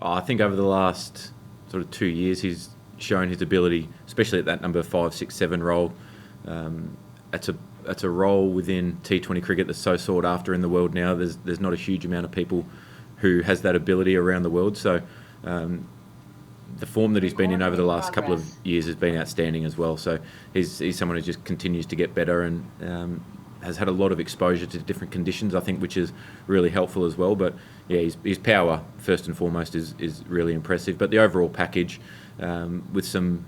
I think over the last sort of 2 years, he's shown his ability, especially at that number 5, 6, 7 role. That's a role within T20 cricket that's so sought after in the world now. There's not a huge amount of people who has that ability around the world. So the form that he's been in over the last couple of years has been outstanding as well. So he's someone who just continues to get better and has had a lot of exposure to different conditions, I think, which is really helpful as well. But yeah, his power, first and foremost, is really impressive. But the overall package, with some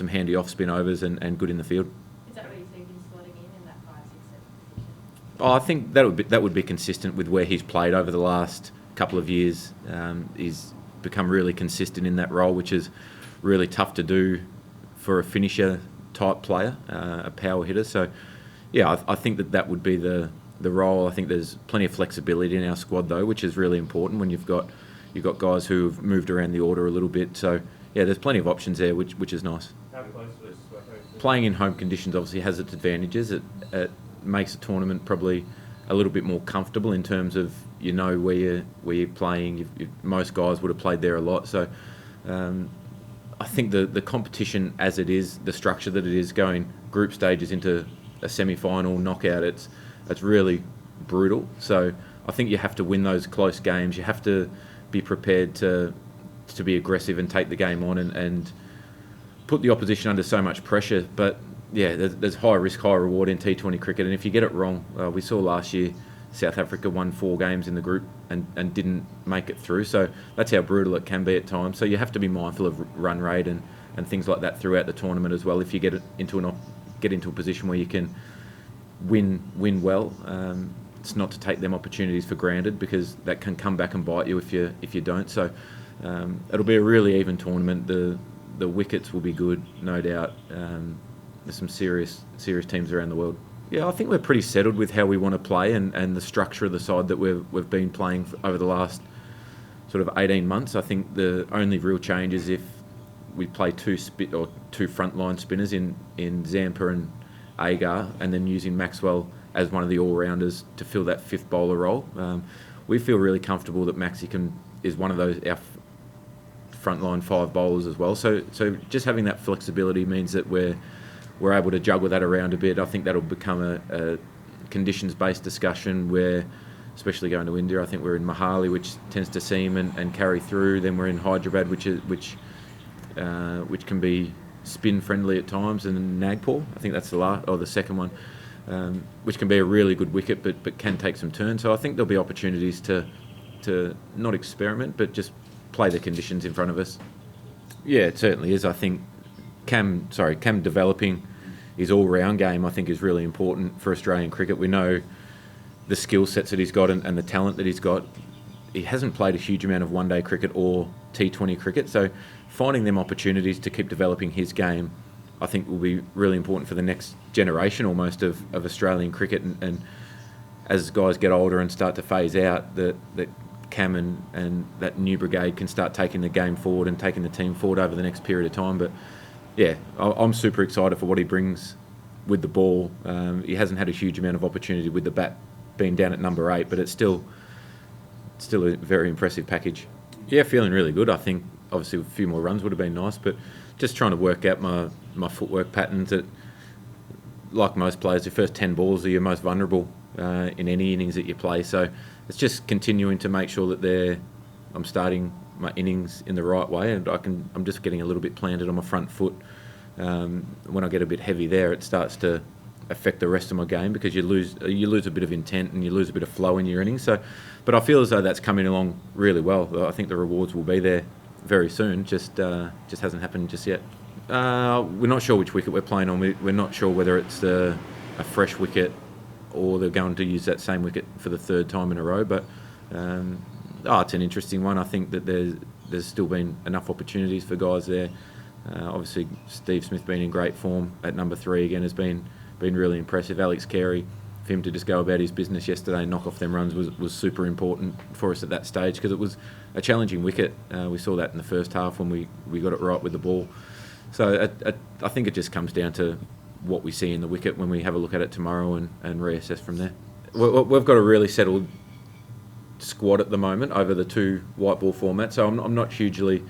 handy off spin overs and good in the field. Is that where you see him slotting in that 5, 6, 7 position? I think that would be consistent with where he's played over the last couple of years. He's become really consistent in that role, which is really tough to do for a finisher type player, a power hitter. So yeah, I think that would be the role. I think there's plenty of flexibility in our squad though, which is really important when you've got guys who have moved around the order a little bit. So yeah, there's plenty of options there, which is nice. How close was Playing in home conditions obviously has its advantages. It makes a tournament probably a little bit more comfortable in terms of where you're playing. Most guys would have played there a lot. So I think the competition as it is, the structure that it is, going group stages into a semi-final knockout, it's really brutal. So I think you have to win those close games. You have to be prepared to be aggressive and take the game on and put the opposition under so much pressure. But yeah, there's high risk, high reward in T20 cricket, and if you get it wrong, we saw last year South Africa won 4 games in the group and didn't make it through. So that's how brutal it can be at times. So you have to be mindful of run rate and things like that throughout the tournament as well. If you get into a position where you can win well, it's not to take them opportunities for granted, because that can come back and bite you if you don't. So it'll be a really even tournament. The wickets will be good, no doubt. There's some serious teams around the world. Yeah, I think we're pretty settled with how we want to play and the structure of the side that we've been playing over the last sort of 18 months. I think the only real change is if we play two frontline spinners in Zampa and Agar, and then using Maxwell as one of the all-rounders to fill that fifth bowler role. We feel really comfortable that Maxi is one of those our frontline 5 bowlers as well. So just having that flexibility means that we're able to juggle that around a bit. I think that'll become a conditions-based discussion where, especially going to India, I think we're in Mohali, which tends to seam and carry through. Then we're in Hyderabad, which can be spin-friendly at times, and Nagpur, I think that's the second one, which can be a really good wicket, but can take some turns. So I think there'll be opportunities to not experiment, but just play the conditions in front of us. Yeah, it certainly is. I think Cam developing his all-round game, I think, is really important for Australian cricket. We know the skill sets that he's got and the talent that he's got. He hasn't played a huge amount of one-day cricket or T20 cricket, so finding them opportunities to keep developing his game, I think, will be really important for the next generation almost of Australian cricket. And as guys get older and start to phase out, that Cam and that new brigade can start taking the game forward and taking the team forward over the next period of time. But yeah, I'm super excited for what he brings with the ball. He hasn't had a huge amount of opportunity with the bat being down at number 8, but it's still a very impressive package. Yeah, feeling really good. I think obviously a few more runs would have been nice, but just trying to work out my footwork patterns. That, like most players, your first 10 balls are your most vulnerable in any innings that you play. So it's just continuing to make sure that I'm starting my innings in the right way, and I'm just getting a little bit planted on my front foot. When I get a bit heavy there, it starts to affect the rest of my game, because you lose a bit of intent and you lose a bit of flow in your innings. So, but I feel as though that's coming along really well. I think the rewards will be there very soon. Just hasn't happened just yet. We're not sure which wicket we're playing on. We're not sure whether it's a fresh wicket or they're going to use that same wicket for the 3rd time in a row. But it's an interesting one. I think that there's still been enough opportunities for guys there. Obviously, Steve Smith being in great form at number 3 again has been really impressive. Alex Carey, for him to just go about his business yesterday and knock off them runs was super important for us at that stage, because it was a challenging wicket. We saw that in the first half when we got it right with the ball. So I think it just comes down to what we see in the wicket when we have a look at it tomorrow and reassess from there. We've got a really settled squad at the moment over the 2 white ball formats, so I'm not hugely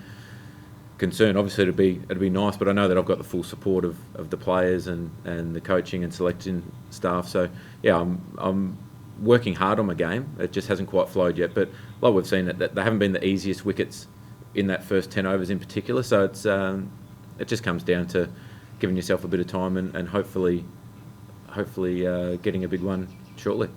concerned. Obviously, it'd be nice, but I know that I've got the full support of the players and the coaching and selection staff. So yeah, I'm working hard on my game. It just hasn't quite flowed yet. But like we've seen, that they haven't been the easiest wickets in that first 10 overs in particular. So it just comes down to giving yourself a bit of time and hopefully getting a big one shortly.